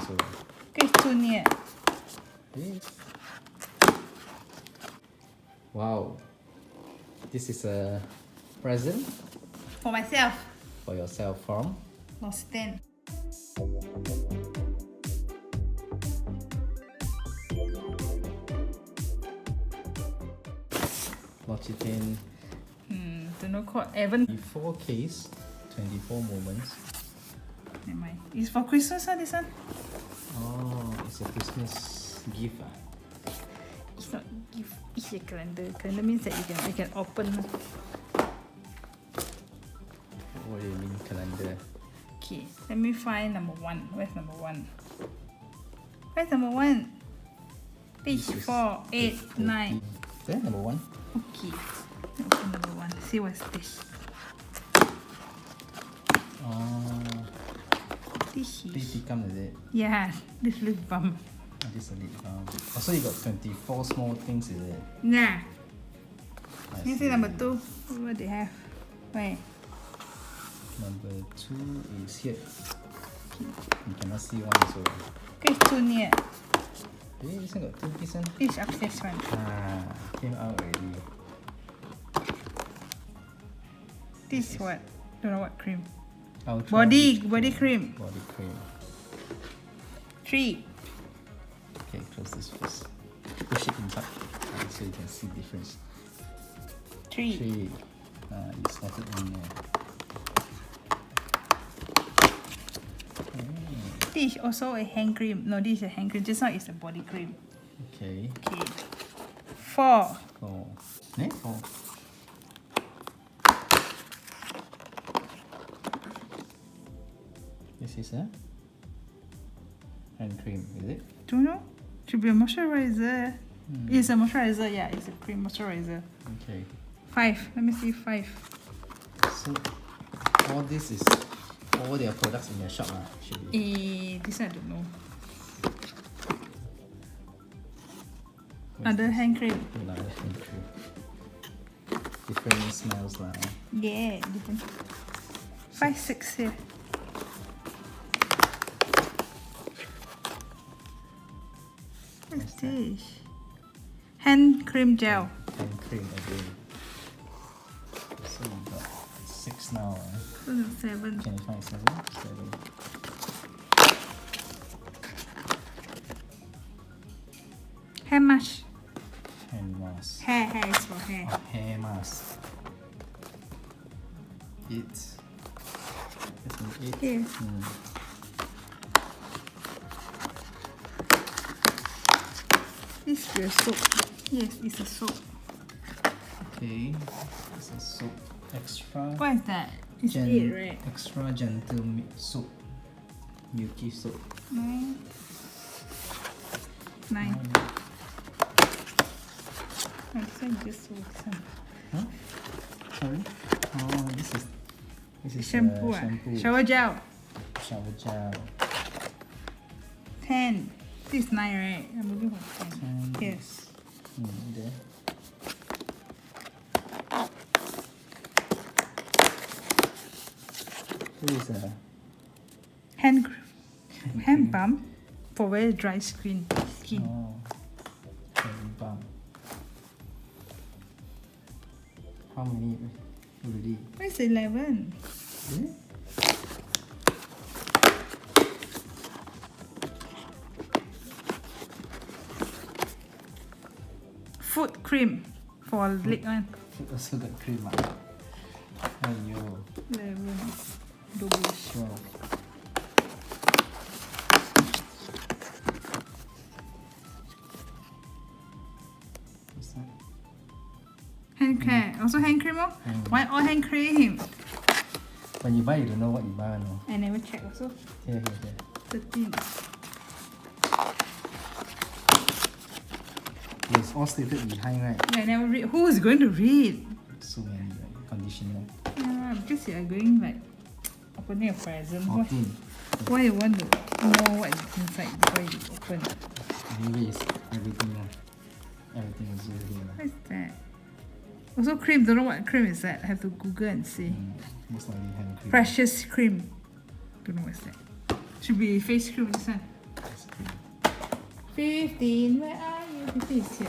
also. Okay, too near. Okay. Wow. This is a present For myself. for yourself from L'Occitane. L'Occitane Don't know called Evan. 24 case, 24 moments. Never mind. It's for Christmas, this one. Oh, it's a Christmas gift. It's not gift. It's a calendar. Calendar means that you can open. What do you mean calendar? Okay, let me find number one. Where's number one? Where's number one? Page This is 4, 8, 9. There, number one. Okay. Open number one. See what's this. Oh, This this is. become is it? Yeah, this lip balm. Oh, this is a lip balm. Oh, so you got 24 small things, is it? Yeah. I You see number 2. What they have? Where? Number 2 is here. You cannot see one also. Okay, too near. Hey, this one got 2 pieces. This upstairs one. Ah, came out already. This what? Don't know what cream. Ultra Body Rich cream. Body cream. 3. Okay, close this first. Push it inside so you can see difference. 3. 3. You slot it in there. This is also a hand cream. No, this is a hand cream. Just now is a body cream. Okay. Okay. 4. 4. Eh? 4. This is a hand cream, is it? Don't know. Should be a moisturizer. It's a moisturizer. Yeah, it's a cream moisturizer. Okay. 5. Let me see 5. So all this is all their products in their shop should be. This one I don't know. Where's Other this? hand cream. Another hand cream. Different smells lah. Yeah, different. 5, 6 here. What's this? Hand cream gel. Hand cream again. So we got 6 now. 7. Can you find 7? 7. Hair mask. Hand mask. Hair is for hair. Oh, hair mask. 8. That's an 8. Here. This is your soap. Yes, it's a soap. Okay. This is soap. Extra. What is that? It's 8, right? Extra gentle soap. Milky soap. 9. 9. Oh, this one just works. Huh? Sorry? Oh, this is Shampoo. shampoo. Shower gel. Shower gel. 10. This is 9, right? I'm looking for 10. 10. Yes. There. Who is a Hand balm for very dry skin. Oh, hand balm. How many already? Where's 11? Is it? Foot cream for leg one. Food also got cream. Aiyo. 11. Double. 12. What's that? Hand care. Also hand cream. Why all hand cream? When you buy, you don't know what you buy, no? I never check also. Here. 13. It's all stated behind, right? Yeah, I never read. Who is going to read? So many, right? Conditioner. Yeah, because you are going like opening a present. 14. Why you want to know what is inside before you open? Anyway, it's everything. Everything is over here. What is that? Also cream. Don't know what cream is that. Have to Google and see. Most likely hand cream. Precious cream. Don't know what's that. Should be face cream this one. 15, where are you? 15 is here.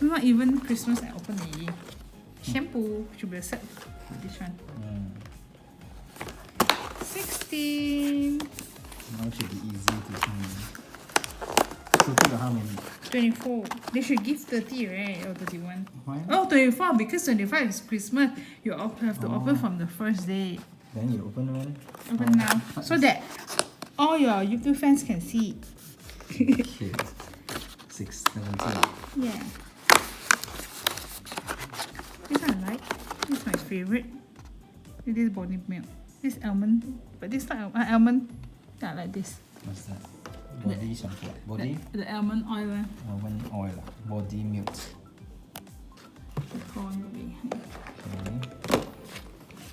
Not even Christmas I open already. Shampoo should be a set. This one. 16. Now should be easy to find. So total how many? 24. They should give 30, right? Or 31. Why? Oh, 24 because 25 is Christmas. You have to open from the first day. Then you open when? Open now. So that all your YouTube fans can see. Okay. 6, 17. Yeah. This one I like. This is my favorite. It is body milk. This almond. But this not almond. I like this. What's that? Body shampoo. Body? The almond oil one. Almond oil. Body milk.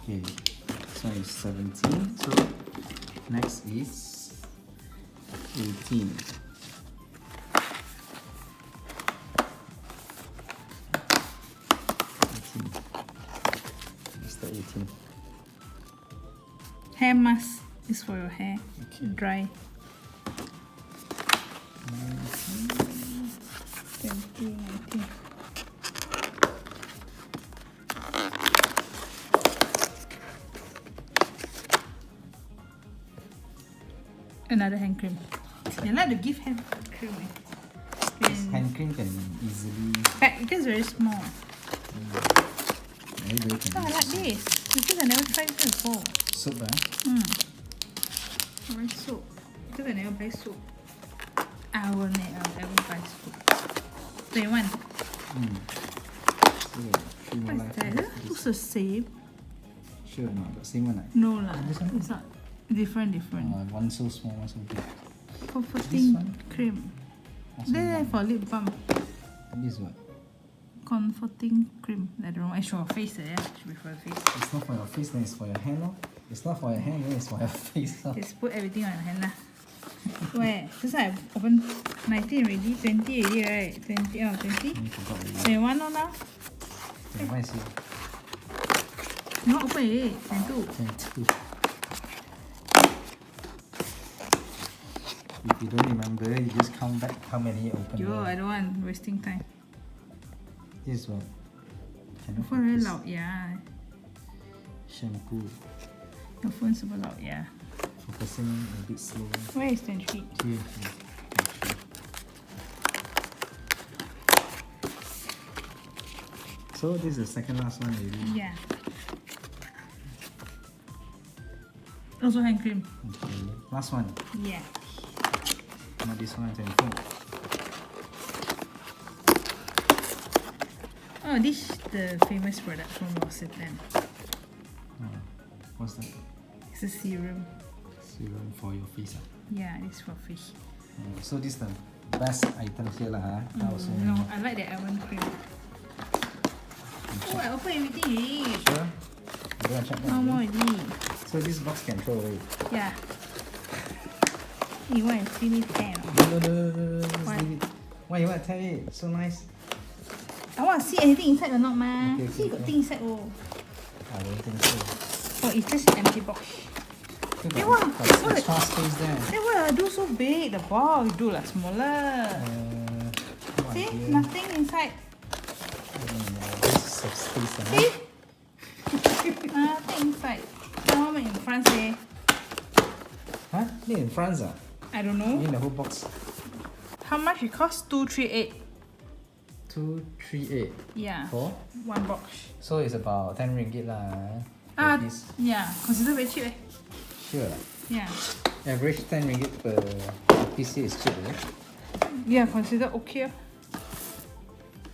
Okay. So it's 17. So next is 18. Mr. 18. Hair mask is for your hair. Okay. Dry. 19. 20, 19. Another hand cream. They like to give hand cream. This hand cream can easily. Pack because very small. Everybody can Oh, I use like this because I never tried this before. soap. I like soap because I never buy soap. I will never buy soap. 21. So, three more What's left. that? That looks the same. Sure or not? The same one. No lah. This one? It's not different. One so small, one so big. Comforting one? cream. Also There one. for lip balm. This one. Comforting cream. I don't know. I show your face there. Should be for your face. It's not for your face, then it's for your hand. No? It's not for your hand, then it's for your face. No? Just put everything on your hand lah. Where? Just I open 19 already, 20 already, right? 20, 20? I forgot already. 21 no now? Okay, why is it No, open already. 22. 22? If you don't remember, you just count back how many you open. Yo, there. I don't want wasting time. This is what? Your Cannot phone very focus. loud, yeah. Shampoo. Your phone super loud, yeah. Focusing a bit slow. Where is 23? Here. So this is the second last one already. Yeah. Also hand cream. Okay. Last one. Yeah. Not this one, 24. Oh, this is the famous product from L'Occitane. What's that? It's a serum. Serum for your face. Yeah, it's for fish. So this is the best item here lah. Also. No, I like the almond cream. Oh, I open everything already. Sure. You want to check that? No more again? already. So this box can throw away. Yeah. You want to see me tear? No. Just Why? leave it. Why you want to tear it? So nice. I want to see anything inside or not, ma. Okay, See, got okay. thing inside. Oh. I don't think so. Oh, it's just an empty box. Look Eh, at what? got What? extra space there. Then why I do so big? The box do like smaller. No See, idea. nothing inside. This is space. See? Nothing inside. Now I'm in France, eh? Huh? Made in France ah? I don't You know. mean the whole box? How much it cost? 238. 238 Yeah. for? One box. So it's about 10 ringgit lah. Ah, For this. yeah. Consider very cheap, eh? Sure lah. Yeah. Average 10 ringgit per piece here is cheap, eh? Yeah, consider okay.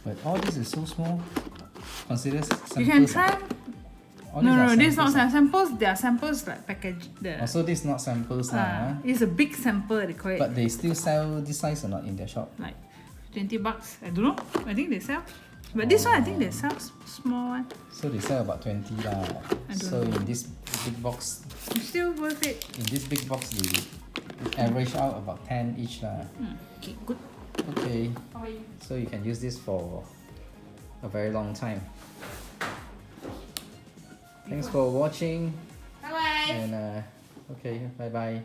But all this is so small. Consider samples. You can try. All No, these are this is not samples, ah. samples. They are samples like package. The So this is not samples lah. it's a big sample. They call it But they still sell this size or not in their shop? like 20 bucks. I don't know. I think they sell. But this one, I think they sell small one. So they sell about 20 lah. I don't So know. in this big box, It's still worth it. they average out about 10 each lah. Okay, good. Okay, How are you? so you can use this for a very long time. Thanks for watching Bye bye. and okay, bye bye.